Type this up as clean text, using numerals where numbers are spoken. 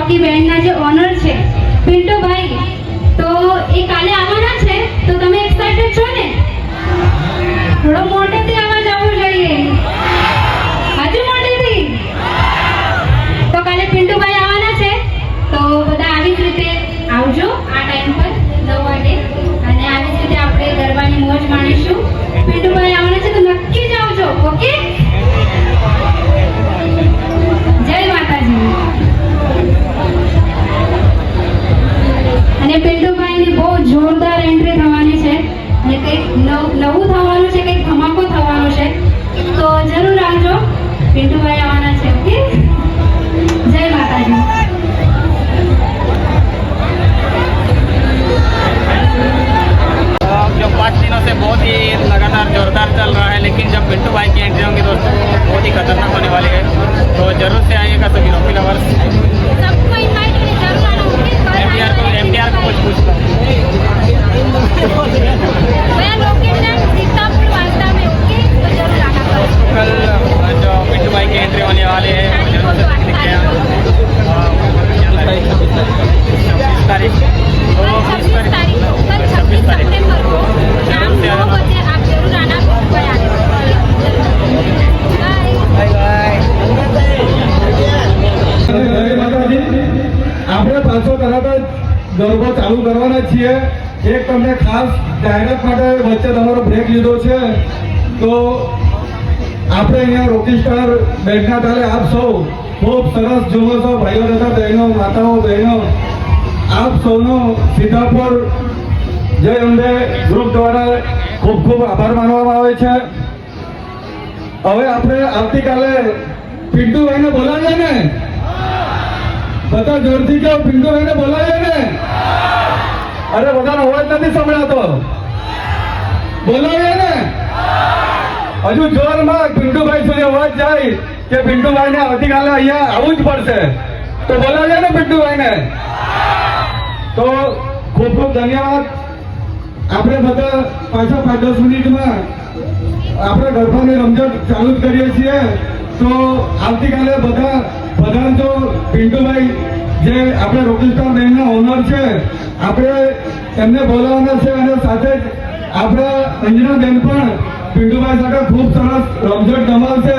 બાકી બેન્ડના જે ઓનર છે પિન્ટુભાઈ, તો એ કાલે આવવાના છે, તો તમે એક્સાઇટેડ છો ને? થોડો મોટેથી અવાજ આવવો જોઈએ, હજુ મોટેથી. તો કાલે પિન્ટુભાઈ આવવાના છે, તો બધા આવી જ રીતે આવજો આ ટાઈમ પર 9 વાગે, અને આવી જ રીતે આપણે ગરબાની મોજ માણીશું. પિન્ટુભાઈ આવવાના છે તો નક્કી જ આવજો. ઓકે, જય માતાજી. અને પિન્ટુભાઈની બહુ જોરદાર એન્ટ્રી થવાની છે, અને કંઈક નવું થવાનું છે, કંઈક ધમાકો થવાનો છે, તો જરૂર આવજો. પિન્ટુભાઈ આવવાના છે. ઓકે, જય માતાજી. जो 5 दिनों से बहुत ही लगातार जोरदार चल रहा है, लेकिन जब पिंटू भाई की एंट्री होंगी दोस्तों बहुत ही खतरनाक होने वाली है, तो जरूर से आइएगा सभी रॉकी लवर्स. सबको इनवाइट करें, जरूर आना. एमटीआर को कुछ पूछता हूँ. मैं लोकेशन सीतापुर वास्ता में. ओके, तो जरूर आना. कल जो पिंटू भाई की एंट्री होने वाली है जरूर से देखने के लिए 26 तारीख को सितंबर को शाम 9 बजे आप जरूर आना. આપણે પાછો તરત જ ગરબો ચાલુ કરવાના છીએ. એક તમને ખાસ જાહેરાત માટે વચ્ચે તમારો બ્રેક લીધો છે, તો આપણે અહીંયા રોકી સ્ટાર બેન્ડના તાલે આપ સૌ ખૂબ સરસ જુઓ છો, ભાઈઓ તથા બહેનો, માતાઓ, બહેનો, આપ સૌનો સીતાપુર જય અંબે ગ્રુપ દ્વારા ખૂબ ખૂબ આભાર માનવામાં આવે છે. હવે આપણે આવતીકાલે પિન્ટુભાઈને બોલાવીએ ને, બધા જોરથી કહો, પિન્ટુભાઈને બોલાવીએ ને. અરે બધાનો અવાજ નથી સંભળાતો, બોલાવીએ ને. હજુ જોરમાં પિન્ટુભાઈ સુધી અવાજ જાય કે પિન્ટુભાઈને આવતીકાલે અહીંયા આવવું જ પડશે, તો બોલાવીએ ને પિન્ટુભાઈને. તો ખૂબ ખૂબ ધન્યવાદ. આપણે બધા પાછા 5-10 મિનિટમાં આપણે ગરબાની રમઝટ ચાલુ જ કરીએ છીએ, તો આવતીકાલે બધા પધારજો. પિન્ટુભાઈ જે આપણે રોકી સ્ટાર બેન્ડના ઓનર છે, આપણે એમને બોલાવવાના છે, અને સાથે જ આપણા અંજના બેન પણ પિન્ટુભાઈ સાથે ખૂબ સરસ રમઝટ જમાવશે.